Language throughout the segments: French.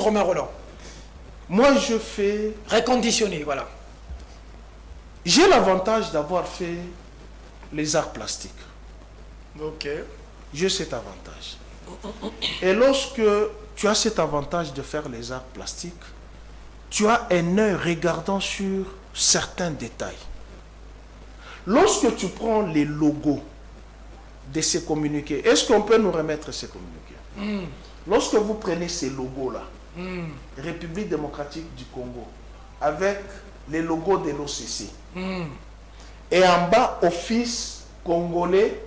Romain Roland. Moi, je fais... Reconditionné, voilà. J'ai l'avantage d'avoir fait les arts plastiques. Ok. J'ai cet avantage. Et lorsque tu as cet avantage de faire les arts plastiques, tu as un œil regardant sur certains détails. Lorsque tu prends les logos de ces communiqués, est-ce qu'on peut nous remettre ces communiqués? Lorsque vous prenez ces logos-là, République démocratique du Congo, avec les logos de l'OCC, et en bas, Office congolais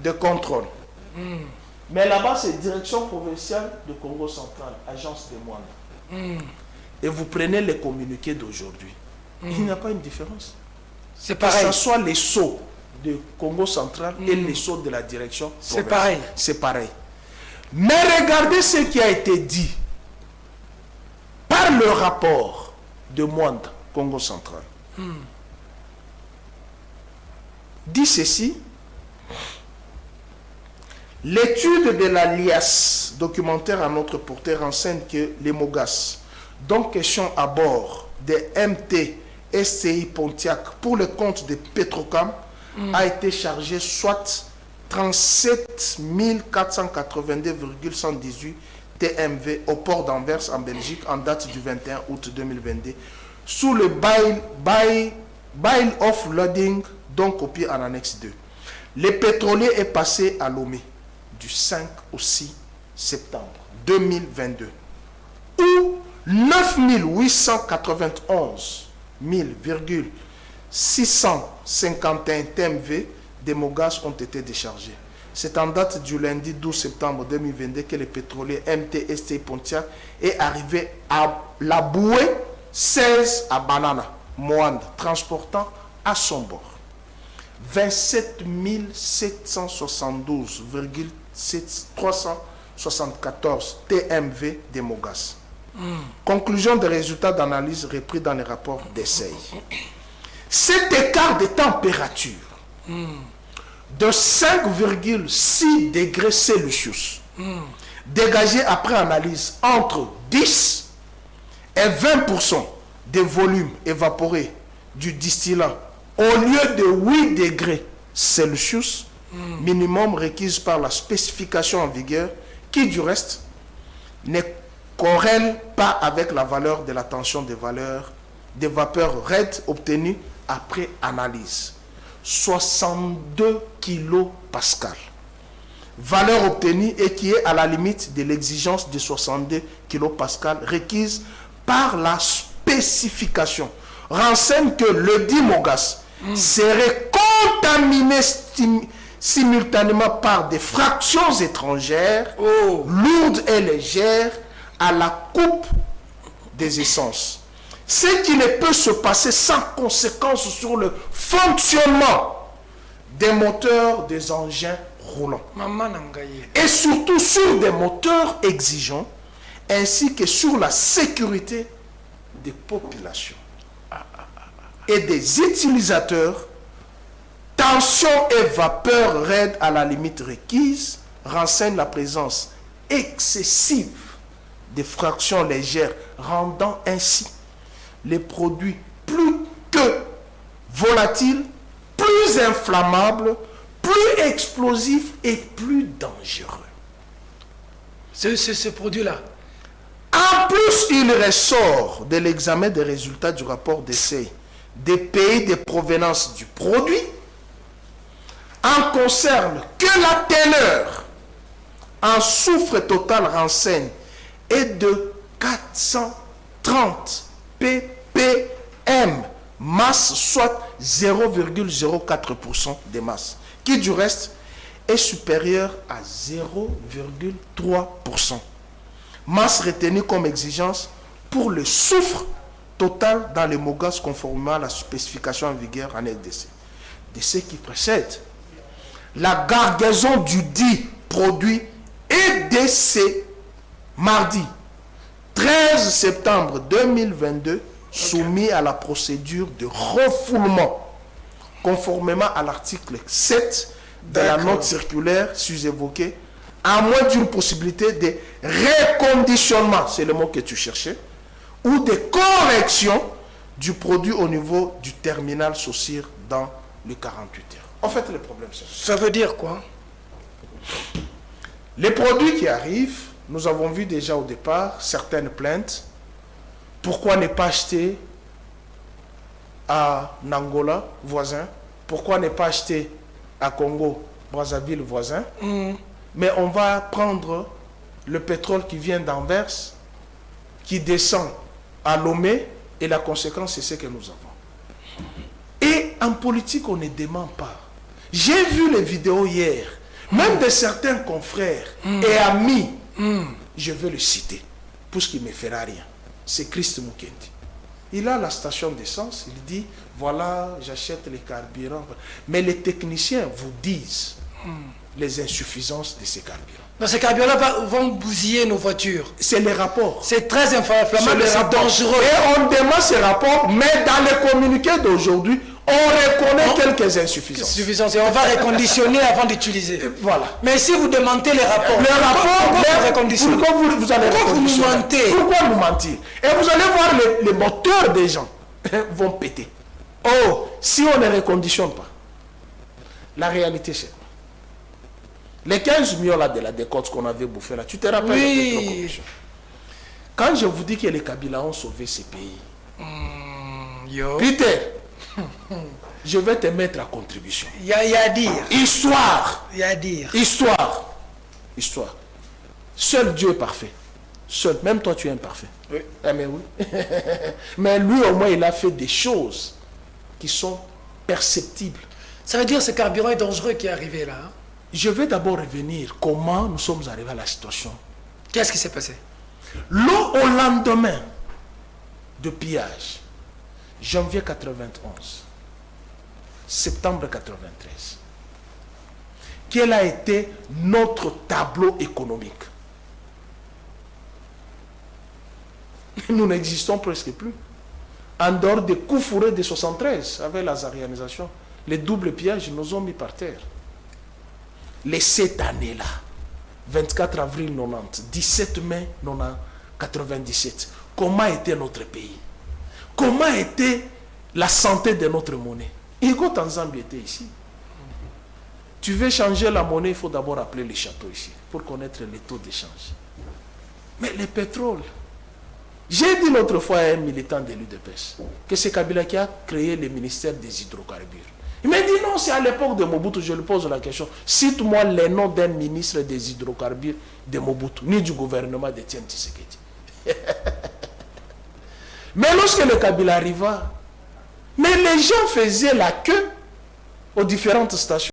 de contrôle. Mais là-bas, c'est Direction provinciale de Congo central, Agence des moines. Et vous prenez les communiqués d'aujourd'hui. Il n'y a pas une différence. C'est pareil. Que ce soit les sceaux de Congo central et les sceaux de la direction c'est pareil. C'est pareil. Mais regardez ce qui a été dit par le rapport de Mwanda, Congo central. Dit ceci: l'étude de l'alias documentaire à notre portée renseigne que les Mogas, dont question à bord des MT SCI Pontiac pour le compte de Petrocam, a été chargé soit 37 482,118 TMV au port d'Anvers en Belgique en date du 21 août 2022 sous le bail of loading, dont copie en annexe 2. Le pétrolier est passé à Lomé du 5 au 6 septembre 2022 où 9 891,651 TMV des Mogas ont été déchargés. C'est en date du lundi 12 septembre 2022 que le pétrolier MTST Pontiac est arrivé à la bouée 16 à Banana, Moanda, transportant à son bord 27 772,374 TMV des Mogas. Conclusion des résultats d'analyse repris dans les rapports d'essai. Cet écart de température de 5,6 degrés Celsius dégagé après analyse entre 10 et 20% des volumes évaporés du distillat au lieu de 8 degrés Celsius minimum requise par la spécification en vigueur, qui du reste ne corrèle pas avec la valeur de la tension des vapeurs raides obtenues après analyse. 62 kPa. Valeur obtenue et qui est à la limite de l'exigence de 62 kPa requise par la spécification. Renseigne que le dit Mogas serait contaminé simultanément par des fractions étrangères lourdes et légères à la coupe des essences. Ce qui ne peut se passer sans conséquence sur le fonctionnement des moteurs des engins roulants. Et surtout sur des moteurs exigeants, ainsi que sur la sécurité des populations et des utilisateurs. Tension et vapeur raide à la limite requise renseigne la présence excessive des fractions légères, rendant ainsi les produits plus que volatiles, plus inflammables, plus explosifs et plus dangereux. C'est ce produit-là. En plus, il ressort de l'examen des résultats du rapport d'essai des pays de provenance du produit en concerne que la teneur en soufre total renseigne est de 430 ppm masse, soit 0,04% des masses, qui du reste est supérieure à 0,3%. Masse retenue comme exigence pour le soufre total dans les Mogas conformément à la spécification en vigueur en RDC. De ce qui précède, la gargaison du dit produit est décès mardi 13 septembre 2022 soumis à la procédure de refoulement conformément à l'article 7 de la note circulaire sus-évoquée à moins d'une possibilité de reconditionnement, c'est le mot que tu cherchais, ou de correction du produit au niveau du terminal Saucire dans le 48 heures. En fait, le problème, c'est ça. Ça veut dire quoi? Les produits qui arrivent, nous avons vu déjà au départ certaines plaintes. Pourquoi ne pas acheter à Angola, voisin? Pourquoi ne pas acheter à Congo, Brazzaville, voisin? Mais on va prendre le pétrole qui vient d'Anvers, qui descend à Lomé, et la conséquence, c'est ce que nous avons. Et en politique, on ne dément pas. J'ai vu les vidéos hier, même de certains confrères et amis, je veux le citer, puisqu'il ne me fera rien. C'est Christ Mukendi. Il a la station d'essence, il dit, voilà, j'achète les carburants. Mais les techniciens vous disent les insuffisances de ces carburants. Donc ces carburants vont bousiller nos voitures. C'est les rapports. C'est très inflammable, c'est dangereux. Et on demande ces rapports, mais dans les communiqués d'aujourd'hui, on reconnaît quelques insuffisances. Et on va reconditionner avant d'utiliser. Voilà. Mais si vous demandez les rapports, les rapports, pourquoi vous allez vous nous mentez? Pourquoi nous mentir? Et vous allez voir les moteurs des gens vont péter. Oh, si on ne reconditionne pas, la réalité c'est quoi? Les 15 millions là de la décote qu'on avait bouffé là, tu te rappelles? Oui. Quand je vous dis que les Kabila ont sauvé ces pays, Peter, je vais te mettre à contribution. Il y a à dire. Histoire. Il y a à dire. Histoire. Histoire. Seul Dieu est parfait. Seul. Même toi, tu es imparfait. Oui. Ah, mais oui. Mais lui, au moins, il a fait des choses qui sont perceptibles. Ça veut dire que ce carburant est dangereux qui est arrivé là. Hein? Je vais d'abord revenir comment nous sommes arrivés à la situation. Qu'est-ce qui s'est passé? L'eau au lendemain de pillage, janvier 91, septembre 93, quel a été notre tableau économique? Nous n'existons presque plus. En dehors des coups fourrés de 73, avec la zarianisation, les doubles pillages nous ont mis par terre. Les 7 années-là, 24 avril 90, 17 mai 97, comment était notre pays? Comment était la santé de notre monnaie? Igo Tanzambie était ici. Tu veux changer la monnaie, il faut d'abord appeler les châteaux ici, pour connaître les taux d'échange. Mais le pétrole, j'ai dit l'autre fois à un militant de l'UDPS que c'est Kabila qui a créé le ministère des hydrocarbures. Il m'a dit non, c'est à l'époque de Mobutu. Je lui pose la question. Cite-moi les noms d'un ministre des hydrocarbures de Mobutu, ni du gouvernement de Tiens Tshisekedi. Mais lorsque le Kabila arriva, mais les gens faisaient la queue aux différentes stations.